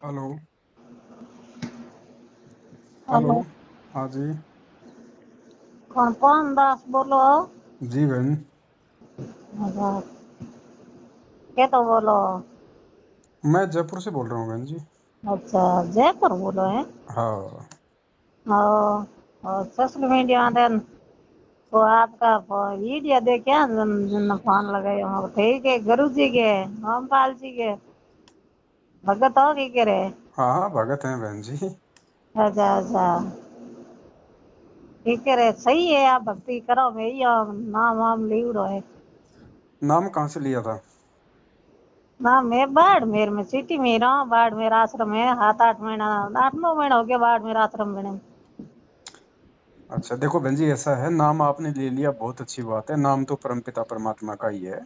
Hello. Hello. Hello. हाँ जी। कौन कौन दास बोलो। जी बहन। अच्छा, के तो बोलो। मैं जयपुर से बोल रहा हूँ बहन जी। अच्छा, जयपुर बोलो है। हाँ। और सोशल मीडिया में तो आपका वीडियो देखे जन फोन लगाए हो ठीक है। गुरु जी के रामपाल जी के भगत हो की करे। हाँ हाँ भगत हैं बहन जी। अच्छा अच्छा, ठीक है रे, सही है। आप भक्ति करो में ही नाम वाम लियो है नाम कहाँ से लिया था? ना। मैं बाड़मेर में सिटी में ही रहा हूँ। बाड़मेर आश्रम है। 7-8 महीना, 8-9 महीना हो गया बाड़मेर आश्रम बने। अच्छा देखो बहन जी, ऐसा है, नाम आपने ले लिया बहुत अच्छी बात है, नाम तो परमपिता परमात्मा का ही है।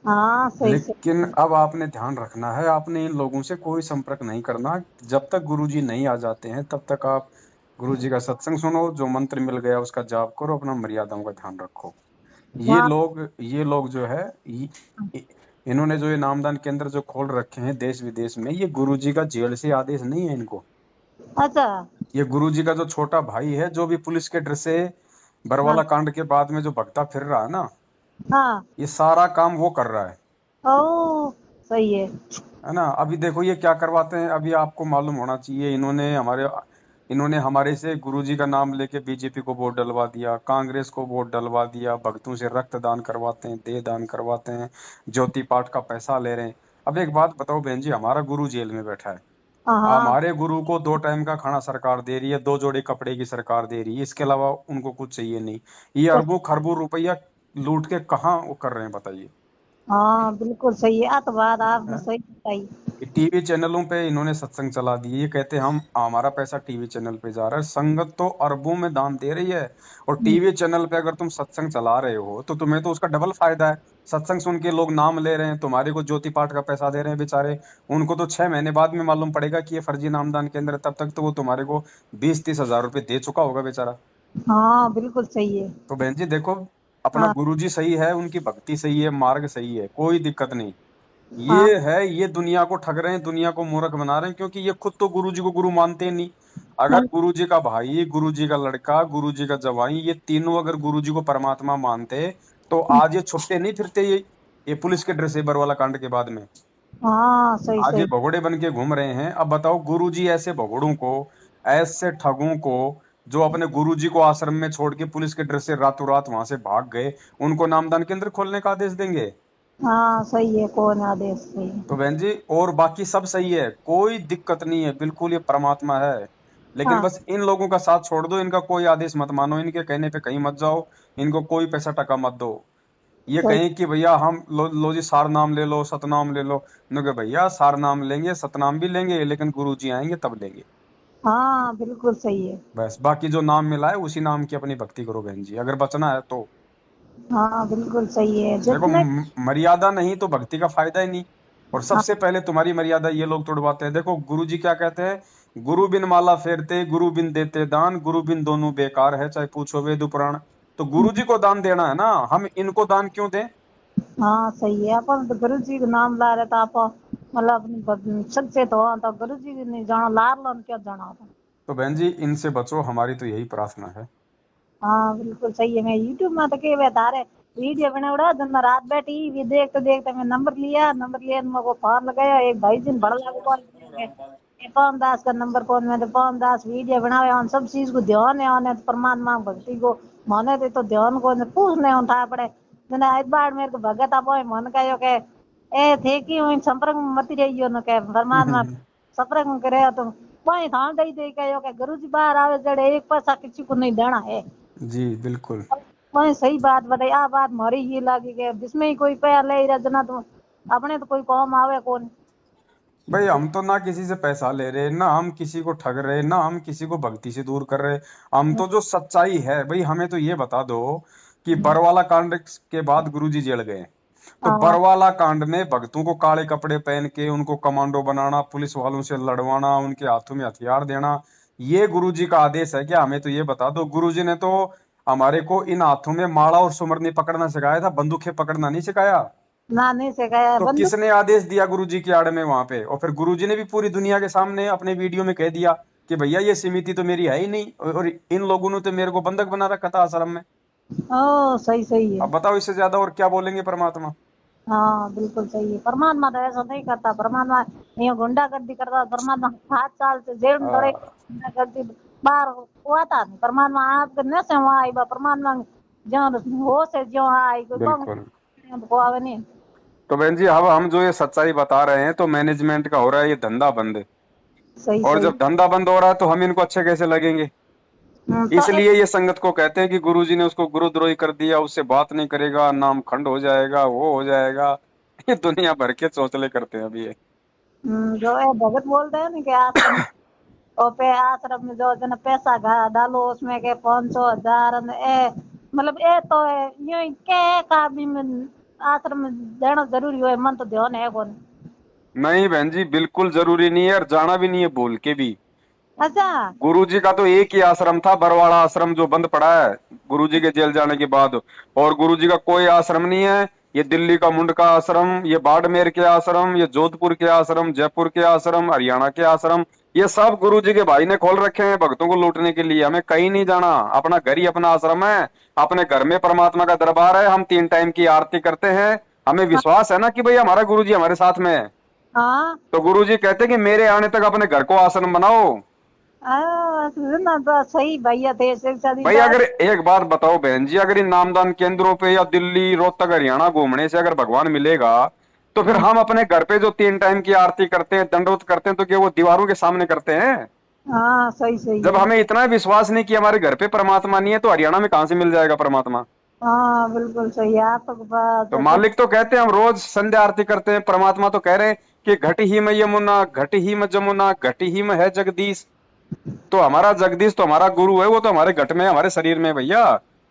हाँ सही से। लेकिन अब आपने ध्यान रखना है, आपने इन लोगों से कोई संपर्क नहीं करना। जब तक गुरुजी नहीं आ जाते हैं तब तक आप गुरुजी का सत्संग सुनो, जो मंत्र मिल गया उसका जाप करो, अपना मर्यादाओं का ध्यान रखो। वहाँ ये लोग जो है इन्होंने जो ये नामदान केंद्र जो खोल रखे हैं देश विदेश में, ये गुरुजी का जेल से आदेश नहीं है इनको। अच्छा। ये गुरुजी का जो छोटा भाई है, जो भी पुलिस के डर से हाँ बरवाला कांड के बाद में जो भगता फिर रहा है ना, हाँ। ये सारा काम वो कर रहा ओ, सही है। है ना। अभी देखो ये क्या करवाते हैं, अभी आपको मालूम होना चाहिए, इन्होंने हमारे से गुरुजी का नाम लेके बीजेपी को वोट डलवा दिया, कांग्रेस को वोट डलवा दिया, भक्तों से रक्तदान करवाते हैं, देह दान करवाते हैं, ज्योति पाठ का पैसा ले रहे हैं। अब एक बात बताओ बहन जी, हमारा गुरु जेल में बैठा है, हाँ हाँ। हमारे गुरु को 2 टाइम का खाना सरकार दे रही है, 2 जोड़ी कपड़े की सरकार दे रही है, इसके अलावा उनको कुछ चाहिए नहीं। ये तो अरबों खरबों रुपया लूट के कहाँ वो कर रहे हैं बताइए। हाँ, बिल्कुल सही है। तो बात आपने हैं? सही बताई। ये टीवी चैनलों पे इन्होंने सत्संग चला दिए, ये कहते हैं हम हमारा पैसा टीवी चैनल पे जा रहा है। संगत तो अरबों में दान दे रही है, और हम्म, टीवी चैनल पे अगर तुम सत्संग चला रहे हो तो तुम्हें तो उसका डबल फायदा है। सत्संग सुन के लोग नाम ले रहे हैं, तुम्हारे को ज्योति पाठ का पैसा दे रहे हैं बेचारे। उनको तो 6 महीने बाद में मालूम पड़ेगा कि ये फर्जी नामदान केंद्र है, तब तक तो वो तुम्हारे को 20-30 हजार रुपए दे चुका होगा बेचारा। हाँ बिल्कुल सही है। तो बहन जी देखो, अपना हाँ गुरुजी सही है, उनकी भक्ति सही है, मार्ग सही है, कोई दिक्कत नहीं। हाँ। ये है, ये दुनिया को ठग रहे हैं, दुनिया को मूर्ख बना रहे हैं, क्योंकि ये खुद तो गुरु जी को गुरु मानते ही नहीं। अगर नहीं। गुरु जी का भाई, गुरु जी का लड़का, गुरु जी का जवाई, ये तीनों अगर गुरु जी को परमात्मा मानते तो आज ये छुट्टे नहीं फिरते, ये पुलिस के ड्रेस बरवाला कांड के बाद में। हाँ सही आज ये सही। भगोड़े बन के घूम रहे हैं। अब बताओ गुरु जी ऐसे भगोड़ों को, ऐसे ठगों को, जो अपने गुरु जी को आश्रम में छोड़ के पुलिस के ड्रेस से रातों रात वहां से भाग गए, उनको नामदान केंद्र खोलने का आदेश देंगे? हाँ सही है। कौन आदेश सही तो है। बहन जी, और बाकी सब सही है, कोई दिक्कत नहीं है, बिल्कुल ये परमात्मा है। लेकिन हाँ बस इन लोगों का साथ छोड़ दो, इनका कोई आदेश मत मानो, इनके कहने पे कहीं मत जाओ, इनको कोई पैसा टका मत दो। ये सही। कहें कि भैया हम लो जी सार नाम ले लो, सतनाम ले लो, इन्होंने कहा, भैया सार नाम लेंगे सतनाम भी लेंगे, लेकिन गुरु जी आएंगे तब लेंगे। हाँ बिल्कुल सही है। बस बाकी जो नाम मिला है उसी नाम की अपनी भक्ति करो बहन जी, अगर बचना है तो। हाँ बिल्कुल सही है देखो जितने। मर्यादा नहीं तो भक्ति का फायदा ही नहीं। और हाँ सबसे पहले तुम्हारी मर्यादा ये लोग तोड़वाते हैं। देखो गुरु जी क्या कहते हैं, गुरु बिन माला फेरते, गुरु बिन देते दान, गुरु बिन दोनों बेकार है, चाहे पूछो वेद पुराण। तो गुरु जी को दान देना है ना, हम इनको दान क्यों दें? हाँ सही है। अपन तो गुरु जी का नाम ला रहे तो आप मतलब अपनी सचेत हो तो गुरु जी की नहीं जाना लार लो क्या जाना था। तो बहन जी इनसे बचो, हमारी तो यही प्रार्थना है। हाँ बिल्कुल सही है। मैं यूट्यूब में तो के बता रहे वीडियो बने उड़ा दिन में रात बैठी ये देखते देखते मैं नंबर लिया मेरे को फोन लगाया। एक भाई जी ने बड़ा लागू कॉल किया ये पवन दास का नंबर कौन। मैं तो पवन दास वीडियो बनावे on सब चीज को ध्यान है on परमात्मा भक्ति को माने थे तो ध्यान को पूछने उठा पड़े मैंने एक बार मेरे को भगत आप मन का यो के ए थे कि वही संपर्क में मत रहियो न के परमात्मा संपर्क में करे तो वही थान दई दे के यो के गुरु जी बाहर आवे जड़े एक पैसा किसी को नहीं देना है। जी बिल्कुल। वही सही बात बताई। आ बात मारी ही लगी के जिसमें ही कोई पैसा ले रजना तो अपने तो कोई काम आवे कौन। भाई हम तो ना किसी से पैसा ले रहे, ना हम किसी को ठग रहे, ना हम किसी को भक्ति से दूर कर रहे। हम तो जो सच्चाई है भाई, हमें तो ये बता दो कि बरवाला कांड के बाद गुरुजी जेल गए, तो हाँ बरवाला कांड में भक्तों को काले कपड़े पहन के उनको कमांडो बनाना, पुलिस वालों से लड़वाना, उनके हाथों में हथियार देना, ये गुरुजी का आदेश है क्या? हमें तो ये बता दो। गुरुजी ने तो हमारे को इन हाथों में माला और सुमरनी पकड़ना सिखाया था, बंदूकें पकड़ना नहीं सिखाया। ना नहीं से गया तो बंदूक। किसने आदेश दिया गुरुजी की आड़ में वहां पे? और फिर गुरुजी ने भी पूरी दुनिया के सामने अपने वीडियो में कह दिया कि भैया ये समिति तो मेरी है ही नहीं, और इन लोगों ने तो मेरे को बंधक बना रखा था आश्रम में। ओ सही सही है। अब बताओ इससे ज्यादा और क्या बोलेंगे परमात्मा? हाँ बिल्कुल सही है। परमात्मा तो ऐसा नहीं करता। परमात्मा ये गुंडागर्दी करता। परमात्मा 7 साल से जेल में दौड़े, हाँ, गुंडागर्दी बाहर हुआ था नहीं। परमात्मा आप न से वहाँ आई बा। परमात्मा जो होश है जो वहाँ आई कोई कौन बिल्कुल। को आवे नहीं। तो बहन जी, अब हम जो ये सच्चाई बता रहे हैं तो मैनेजमेंट का हो रहा है ये धंधा बंद। सही और सही। जब धंधा बंद हो रहा है तो हम इनको अच्छे कैसे लगेंगे? तो एक इसलिए ये संगत को कहते हैं कि गुरुजी ने उसको गुरुद्रोही कर दिया, उससे बात नहीं करेगा, नाम खंड हो जाएगा, वो हो जाएगा। ये दुनिया भर के चौचले करते हैं अभी ये। जो है भगत बोलते हैं ना कि आश्रम और पे आश्रम में जो जन पैसा डालो उसमें के 500 1000 मतलब ए तो है यूं के का भी आश्रम में देना जरूरी है मन तो ध्यान है कौन। नहीं बहन जी, बिल्कुल जरूरी नहीं है, और जाना भी नहीं है भूल के भी। अच्छा। गुरुजी का तो एक ही आश्रम था, बरवाड़ा आश्रम, जो बंद पड़ा है गुरुजी के जेल जाने के बाद। और गुरुजी का कोई आश्रम नहीं है। ये दिल्ली का मुंडका आश्रम, ये बाड़मेर के आश्रम, ये जोधपुर के आश्रम, जयपुर के आश्रम, हरियाणा के आश्रम, ये सब गुरुजी के भाई ने खोल रखे हैं भक्तों को लूटने के लिए। हमें कहीं नहीं जाना, अपना घर ही अपना आश्रम है। अपने घर में परमात्मा का दरबार है, हम 3 टाइम की आरती करते हैं। हमें विश्वास है ना कि भाई हमारा गुरुजी हमारे साथ में है। हाँ। तो गुरुजी कहते हैं कि मेरे आने तक अपने घर को आश्रम बनाओ। ना तो सही भैया थे शिक्षा दी भाई था। अगर एक बात बताओ बहन जी, अगर इन नामदान केंद्रों पे या दिल्ली रोहतक हरियाणा घूमने से अगर भगवान मिलेगा, तो फिर हम अपने घर पे जो 3 टाइम की आरती करते हैं, दंडवत करते हैं, तो क्या वो दीवारों के सामने करते हैं? हाँ सही सही जब है। हमें इतना विश्वास नहीं कि हमारे घर पे परमात्मा नहीं है, तो हरियाणा में कहां से मिल जाएगा परमात्मा? हाँ बिल्कुल सही है आप तो तो बात। मालिक तो कहते हैं हम रोज संध्या आरती करते हैं, परमात्मा तो कह रहे हैं कि घट ही में यमुना, घट ही में जमुना, घट ही में है जगदीश। तो हमारा जगदीश तो हमारा गुरु है, वो तो हमारे घट में है, हमारे शरीर में है भैया।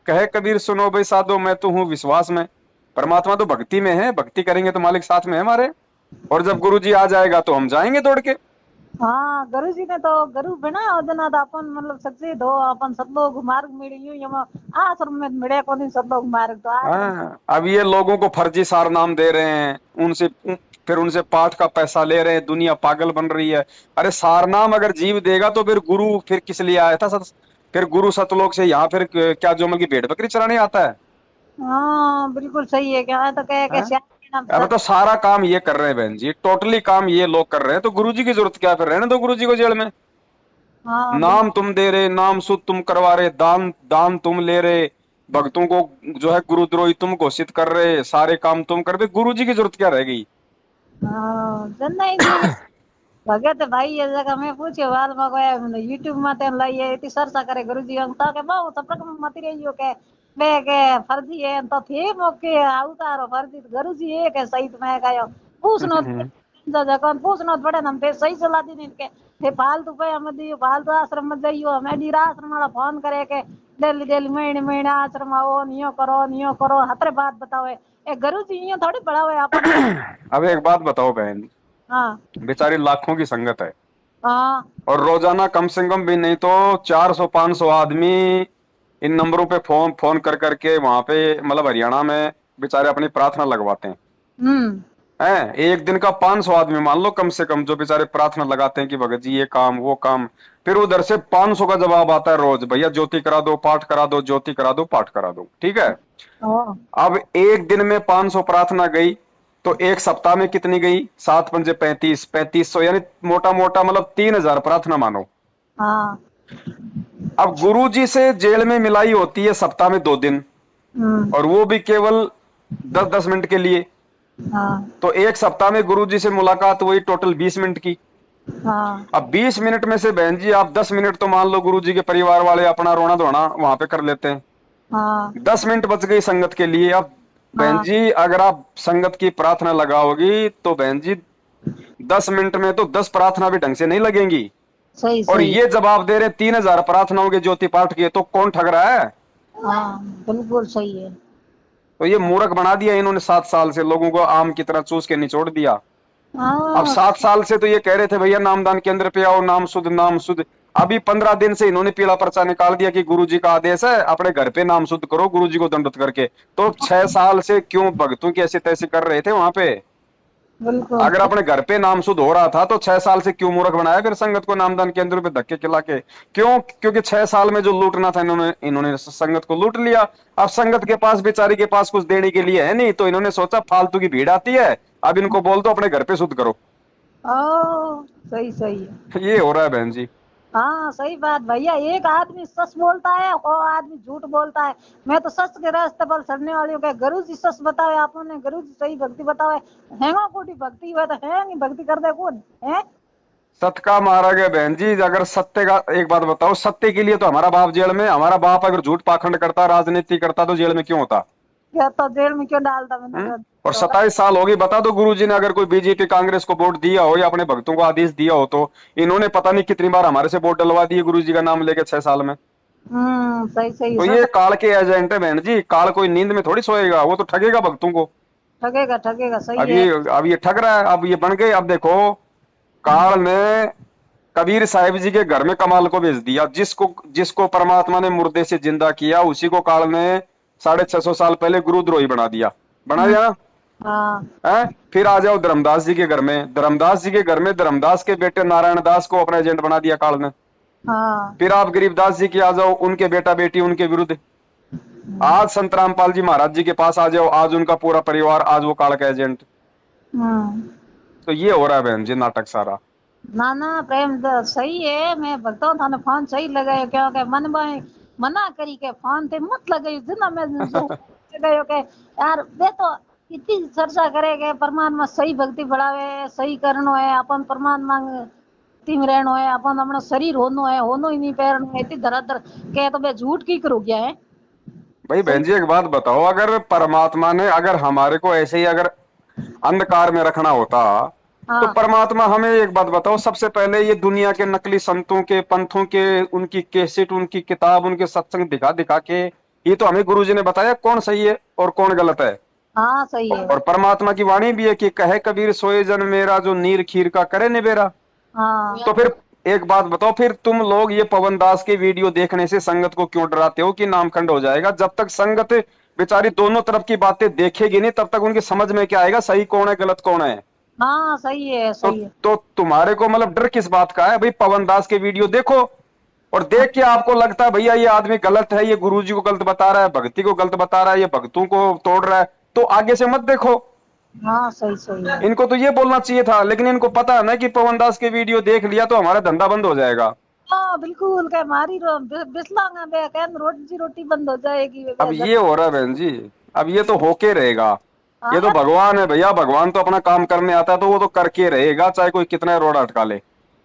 कहे कबीर सुनो भाई साधो, मैं तो हूँ विश्वास में। परमात्मा तो भक्ति में है, भक्ति करेंगे तो मालिक साथ में है हमारे। और जब गुरु जी आ जाएगा तो हम जाएंगे दौड़ के। हाँ गुरु जी ने तो गुरु बना ओदना तो अपन मतलब सक्सेस हो अपन सब लोग मार्ग मिले यूं यम आश्रम में मिले को नहीं सब लोग मार्ग तो आश्रम। हाँ, अब ये लोगों को फर्जी सार नाम दे रहे हैं, उनसे फिर उनसे पाठ का पैसा ले रहे हैं, दुनिया पागल बन रही है। अरे सार नाम अगर जीव देगा तो फिर गुरु फिर किस लिए आया था? फिर गुरु सतलोक से यहाँ फिर क्या जोमल की भेड़ बकरी चराने आता है? हाँ बिल्कुल सही है क्या तो कह के हैं? श्याम के नाम अब सर। तो सारा काम ये कर रहे हैं बहन जी, टोटली काम ये लोग कर रहे हैं, तो गुरुजी की जरूरत क्या? फिर रहने दो गुरुजी को जेल में। हाँ नाम तुम दे रहे, नाम सुध तुम करवा रहे, दान दान तुम ले रहे, भक्तों को जो है गुरुद्रोही तुम घोषित कर रहे, सारे काम तुम कर रहे, गुरुजी की जरूरत क्या रह गई? हाँ जन्ना ही जी भगत भाई ये जगह मैं पूछे वाल में गया यूट्यूब में तेन लाइए इतनी सरसा करे गुरु जी हम तो के बहु सप्रक में मत रहियो के मैं के फर्जी है तो थे मोके उतारो फर्जी गुरु जी एक है सही तो मैं कहो पूछनो जगह पूछनो पड़े हम पे सही सलाह दी इनके थे फालतू पे हम दियो फालतू आश्रम में जाइयो हमें डीरा आश्रम वाला फोन करे के डेली डेली महीने महीने आश्रम आओ नियो करो हतरे बात बताओ ए गुरु जी ये थोड़ी बड़ा हुए अपन। अब एक बात बताओ बहन, हाँ बेचारी लाखों की संगत है, हाँ और रोजाना कम से कम भी नहीं तो 400 500 आदमी इन नंबरों पे फोन फोन कर करके वहां पे मतलब हरियाणा में बेचारे अपनी प्रार्थना लगवाते हैं। हम्म हैं, एक दिन का 500 आदमी मान लो कम से कम, जो बेचारे प्रार्थना लगाते हैं कि भगत जी ये काम वो काम। फिर उधर से 500 का जवाब आता है रोज, भैया ज्योति करा दो, पाठ करा दो, ज्योति करा दो, पाठ करा दो, ठीक है। हाँ अब एक दिन में 500 प्रार्थना गई, तो एक सप्ताह में कितनी गई? 7 पंजे 35, 3500, यानी मोटा मोटा मतलब 3000 प्रार्थना मानो। हाँ अब गुरु जी से जेल में मिलाई होती है सप्ताह में 2 दिन, हम्म और वो भी केवल 10-10 मिनट के लिए। हाँ तो एक सप्ताह में गुरु जी से मुलाकात हुई टोटल 20 मिनट की। हाँ अब 20 मिनट में से बहन जी आप 10 मिनट तो मान लो गुरु जी के परिवार वाले अपना रोना धोना वहां पे कर लेते हैं, हाँ 10 मिनट बच गई संगत के लिए। अब बहन हाँ जी अगर आप संगत की प्रार्थना लगाओगी तो बहन जी 10 मिनट में तो 10 प्रार्थना भी ढंग से नहीं लगेंगी। सही और सही। ये जवाब दे रहे 3000 प्रार्थनाओं के ज्योति पाठ किए, तो कौन ठग रहा है? हाँ बिल्कुल सही है। तो ये मूर्ख बना दिया इन्होंने, 7 साल से लोगों को आम की तरह चूस के निचोड़ दिया। अब हाँ 7 साल से तो ये कह रहे थे भैया नामदान केंद्र पे आओ, नाम शुद्ध नाम शुद्ध। अभी 15 दिन से इन्होंने पीला पर्चा निकाल दिया कि गुरुजी का आदेश है, अपने घर पे नाम शुद्ध करो गुरुजी को दंडवत करके। तो 6 साल से क्यों भक्तों की ऐसी तैसी कर रहे थे वहां पे? बिल्कुल अगर अपने घर पे नाम शुद्ध हो रहा था तो 6 साल से क्यों मूर्ख बनाया फिर संगत को नामदान केंद्र पे धक्के खिला के? क्यों? क्योंकि 6 साल में जो लूटना था इन्होंने संगत को लूट लिया। अब संगत के पास, बेचारी के पास कुछ देने के लिए है नहीं, तो इन्होंने सोचा फालतू की भीड़ आती है, अब इनको बोल दो अपने घर पे शुद्ध करो। ओ सही सही है। ये हो रहा है बहन जी। हाँ सही बात भैया, एक आदमी सच बोलता है और आदमी झूठ बोलता है। मैं तो सच के रास्ते पर चलने वाली हूँ। गुरु जी सच बतावे आपने, गुरु जी सही भक्ति बतावे। हैंगा कोटी भक्ति हुआ तो है नहीं, भक्ति कर दे कौन है? सत्य का मारा गया बहन जी। अगर सत्य का, एक बात बताओ, सत्य के लिए तो हमारा बाप जेल में, हमारा बाप अगर झूठ पाखंड करता, राजनीति करता तो जेल में क्यों होता? क्या तो जेल में क्यों डालता मैंने? और 27 साल हो गए। बता दो गुरुजी ने अगर कोई बीजेपी कांग्रेस को वोट दिया हो या अपने भक्तों को आदेश दिया हो, तो इन्होंने पता नहीं कितनी बार हमारे से वोट डलवा दिए गुरुजी का नाम लेके 6 साल में। सही सही तो ये काल के एजेंट है बहन जी। काल कोई नींद में थोड़ी सोएगा, वो तो ठगेगा भक्तों को। ठगेगा ठगेगा सही अब है। ये ठग रहा है। अब ये बन गए। अब देखो, काल ने कबीर साहिब जी के घर में कमाल को भेज दिया। जिसको जिसको परमात्मा ने मुर्दे से जिंदा किया, उसी को काल ने 650 साल पहले गुरुद्रोही बना दिया। बना दिया ना? हाँ है? फिर आ जाओ धर्मदास जी के घर में। धर्मदास जी के घर में धर्मदास के बेटे नारायण दास को अपना एजेंट बना दिया काल ने। हाँ फिर आप गरीबदास जी के आ जाओ, उनके बेटा बेटी उनके विरुद्ध। आज संत रामपाल जी महाराज जी के पास आ जाओ, आज उनका पूरा परिवार, आज वो काल का एजेंट। तो ये हो रहा है बहन जी नाटक सारा। ना ना प्रेम सही है। मैं भक्तों थाने फोन सही लगायो क्योंकि मन में मना करी के फोन थे मत लगायो जिना मैं लगायो के यार वे तो इतनी चर्चा करेगे परमात्मा सही भक्ति बढ़ावे, सही करनो है अपन परमात्मा टीम रहनो है, अपन अपना शरीर होनो है, होनो ही नहीं पैरनो है, इतनी धराधर के तो मैं झूठ की करू गया है। भाई बहन जी एक बात बताओ, अगर परमात्मा ने अगर हमारे को ऐसे ही अगर अंधकार में रखना होता, तो हाँ परमात्मा हमें एक बात बताओ, सबसे पहले ये दुनिया के नकली संतों के, पंथों के, उनकी कैसेट, उनकी किताब, उनके सत्संग दिखा दिखा के, ये तो हमें गुरुजी ने बताया कौन सही है और कौन गलत है। हाँ सही है। और परमात्मा की वाणी भी है कि कहे कबीर सोए जन मेरा, जो नीर खीर का करे निबेरा। हाँ तो फिर एक बात बताओ, फिर तुम लोग ये पवन दास के वीडियो देखने से संगत को क्यों डराते हो कि नामखंड हो जाएगा? जब तक संगत बेचारी दोनों तरफ की बातें देखेगी नहीं, तब तक उनकी समझ में क्या आएगा सही कौन है गलत कौन है? हाँ सही है सही है। तो तुम्हारे को मतलब डर किस बात का है? भाई पवन दास के वीडियो देखो और देख के आपको लगता है भैया ये आदमी गलत है, ये गुरुजी को गलत बता रहा है, भक्ति को गलत बता रहा है, ये भक्तों को तोड़ रहा है, तो आगे से मत देखो। हाँ सही सही है। इनको तो ये बोलना चाहिए था, लेकिन इनको पता है ना कि पवन दास के वीडियो देख लिया तो हमारा धंधा बंद हो जाएगा। हाँ बिल्कुल के मारी बिस्लांगा बे कैन रोटी रोटी बंद हो जाएगी। अब ये हो रहा है बहन जी, अब ये तो होके रहेगा। ये तो हाँ, भगवान है भैया, भगवान तो अपना काम करने आता है तो वो तो करके रहेगा, चाहे कोई कितना रोड अटका ले।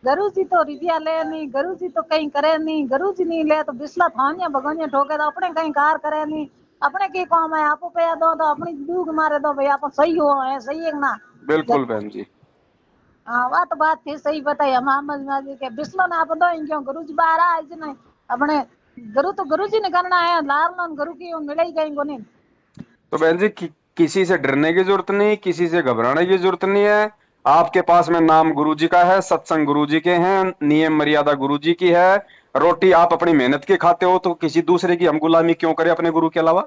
गुरु जी तो रिदिया ले नहीं, गुरु जी तो कहीं करे नहीं, गुरु जी नहीं ले तो बिस्ला थानिया भगवानिया ठोके तो अपने कहीं कार करे नहीं। अपने की काम है, आपको पे दो तो अपनी डूग मारे दो भाई, आप सही हो है सही है ना? बिल्कुल बहन जी। हाँ वह तो बात थी सही बताई मोहम्मद जी के बिस्लो ने आप दो क्यों गुरु जी बाहर आए जी नहीं अपने गुरु तो गुरु जी ने करना है, लार गुरु की मिले ही कहीं को नहीं। तो बहन जी किसी से डरने की जरूरत नहीं, किसी से घबराने की जरूरत नहीं है। आपके पास में नाम गुरुजी का है, सत्संग गुरुजी के हैं, नियम मर्यादा गुरुजी की है, रोटी आप अपनी मेहनत के खाते हो, तो किसी दूसरे की हम गुलामी क्यों करें अपने गुरु के अलावा?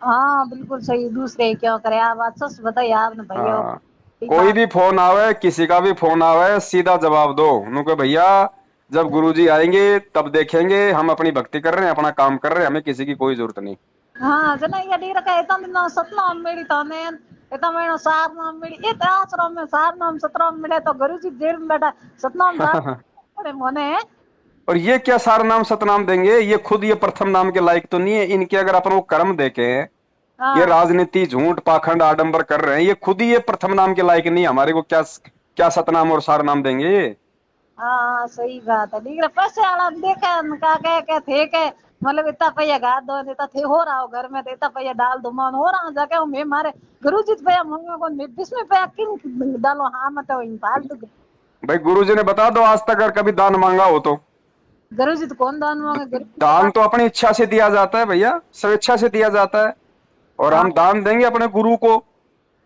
हाँ बिल्कुल सही, दूसरे क्यों करे आप बात सच बताइए आपने भैया। हाँ, कोई भी फोन आवे, किसी का भी फोन आवे, सीधा जवाब दो उनको, भैया जब गुरुजी आएंगे तब देखेंगे, हम अपनी भक्ति कर रहे हैं, अपना काम कर रहे हैं, हमें किसी की कोई जरूरत नहीं। हाँ जना ये डी रखा इतना दिन सतनाम मेरी ताने इतना महीना सार नाम मेरी इतना आश्रम में सार नाम सतराम मिले तो गुरु जी जेल में बैठा सतनाम बड़े मोने। और ये क्या सारा नाम सतनाम देंगे? ये खुद ये प्रथम नाम के लायक तो नहीं है। इनके अगर अपन वो कर्म देखे, ये राजनीति झूठ पाखंड आडंबर कर रहे हैं, ये खुद ही ये प्रथम नाम के लायक नहीं, हमारे को क्या क्या सतनाम और सार नाम देंगे ये? हाँ सही बात है। ठीक है पैसे वाला देखा का के थे के मतलब इतना पैया गा दो इतना थे हो रहा हो घर में तो इतना पैया डाल दो मन हो रहा जाके मैं मारे गुरु जी पैया मंगे को जिसमें पैया किन डालो हाँ मत फालतू। भाई गुरुजी ने बता दो आज तक अगर कभी दान मांगा हो तो? गुरु जी तो कौन दान मांगे? दान तो अपनी इच्छा से दिया जाता है भैया, स्वेच्छा से दिया जाता है, और हम दान देंगे अपने गुरु को।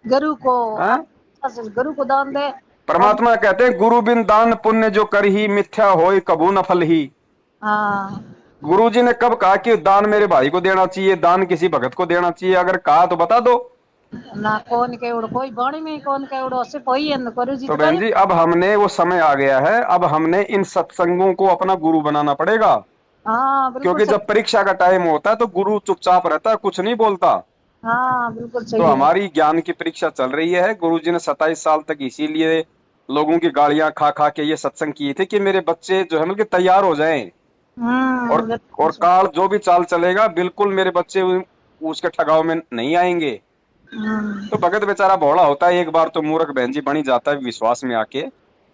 गुरु को दान दे परमात्मा कहते हैं गुरु बिन दान पुण्य जो कर ही मिथ्या होय कबू न फल ही। हाँ गुरु जी ने कब कहा कि दान मेरे भाई को देना चाहिए, दान किसी भगत को देना चाहिए? अगर कहा तो बता दो। ना कौन के उड़ कोई बाणी में कौन के उड़ो सिर्फ वही है गुरु जी तो तो बहन कही। जी अब हमने वो समय आ गया है, अब हमने इन सत्संगों को अपना गुरु बनाना पड़ेगा। हाँ बिल्कुल क्योंकि सही। जब परीक्षा का टाइम होता है तो गुरु चुपचाप रहता है, कुछ नहीं बोलता। हाँ बिल्कुल तो सही है। हमारी ज्ञान की परीक्षा चल रही है। गुरु जी ने 27 साल तक इसीलिए लोगों की गालियां खा खा के ये सत्संग किए थे कि मेरे बच्चे जो है मतलब तैयार हो जाएं। और बिल्कुल सही। काल जो भी चाल चलेगा बिल्कुल मेरे बच्चे उसके ठगाव में नहीं आएंगे। तो भगत बेचारा भोला होता है, एक बार तो मूर्ख बहन जी बनी जाता है विश्वास में आके।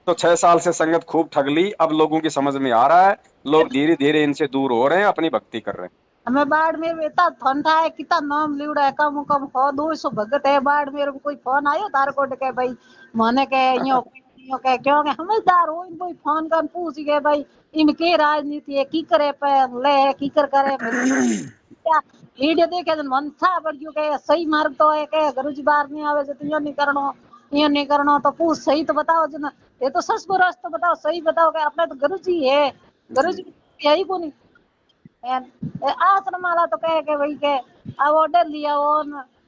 तो 6 साल से संगत खूब ठग ली, अब लोगों की समझ में आ रहा है, लोग धीरे धीरे इनसे दूर हो रहे हैं, अपनी भक्ति कर रहे हैं। हमें बाड़मेर में इतना ठंडा है, कितना नाम लिवड़ा है, कम कम हो 200 भगत है बाड़मेर में। कोई फोन आयो तार कोट के भाई माने के यो के क्यों के समझदार हो इन कोई फोन कर पूछ गए भाई इनके राजनीति है की करे पे ले है की करे क्या वीडियो देखे तो मन था पर क्यों के सही मार्ग तो है के गुरुजी बाहर नहीं आवे तो यो नहीं करनो तो पूछ सही तो बताओ जना। ये तो सच को रास्ता बताओ, सही बताओ के अपने तो गुरुजी है, जी। गुरुजी यही को नहीं। आश्रम वाला तो कहे के भाई के अब ऑर्डर लिया वो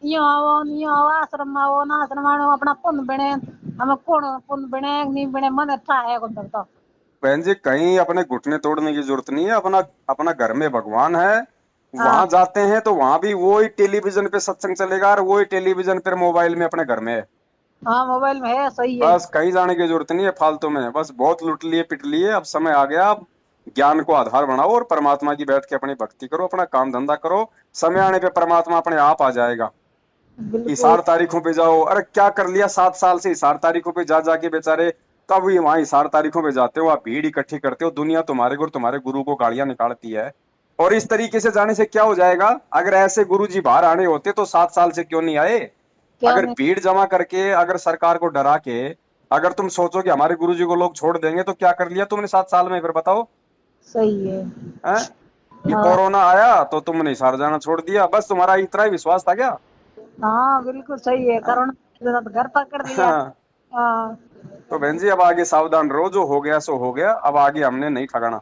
यो आओ आश्रम आओ ना आश्रम आओ अपना पुण्य बने हमें कौन पुण्य बने नहीं बने मन अच्छा है कौन करता। बहन जी कहीं अपने घुटने तोड़ने की जरूरत नहीं है, अपना अपना घर में भगवान है। हाँ वहां जाते हैं तो वहां भी वही टेलीविजन पे सत्संग चलेगा और वही टेलीविजन पे मोबाइल में अपने घर में है। हाँ मोबाइल में है सही है। बस कहीं जाने की जरूरत नहीं है फालतू में, बस बहुत लुट लिए पिट लिए, अब समय आ गया। अब ज्ञान को आधार बनाओ और परमात्मा की बैठ के अपनी भक्ति करो, अपना काम धंधा करो। समय आने पे परमात्मा अपने आप आ जाएगा। बिल्कुल हिसार तारीखों पे जाओ, अरे क्या कर लिया 7 साल से हिसार तारीखों पे जा जाके बेचारे। तब भी वहां हिसार तारीखों पे जाते हो, आप भीड़ इकट्ठी करते हो, दुनिया तुम्हारे को तुम्हारे गुरु को गालियां निकालती है। और इस तरीके से जाने से क्या हो जाएगा? अगर ऐसे गुरु जी बाहर आने होते तो 7 साल से क्यों नहीं आए? क्या अगर नहीं भीड़ जमा करके, अगर सरकार को डरा के, अगर तुम सोचो कि हमारे गुरु जी को लोग छोड़ देंगे तो क्या कर लिया तुमने 7 साल में? फिर बताओ। सही है। हैं? ये हाँ कोरोना आया तो तुमने हिसार जाना छोड़ दिया, बस तुम्हारा इतना ही विश्वास था क्या? हाँ बिल्कुल सही है। कोरोना तो घर पकड़ लिया। हाँ। हाँ तो बहन जी अब आगे सावधान रहो, जो हो गया सो हो गया, अब आगे हमने नहीं ठगाना।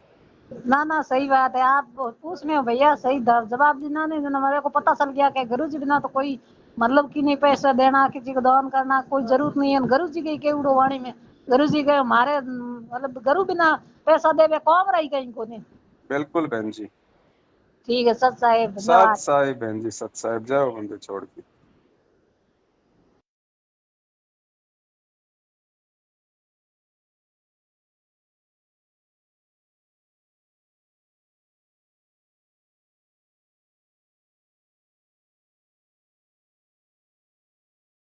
ना ना सही बात है। आप पूछ में हो भैया सही जवाब देना नहीं देना मेरे को पता चल गया कि गुरु जी बिना तो कोई मतलब कि नहीं पैसा देना किसी को दान करना कोई जरूरत नहीं है। गुरु जी के उड़ो वाणी में गुरु जी के हमारे मतलब गुरु बिना पैसा देवे कौन रही कहीं को नहीं। बिल्कुल बहन जी। ठीक है सच साहेब सत धन्यवाद। साहिब बहन जी, सत साहिब, जय हो बंदे छोड़ के।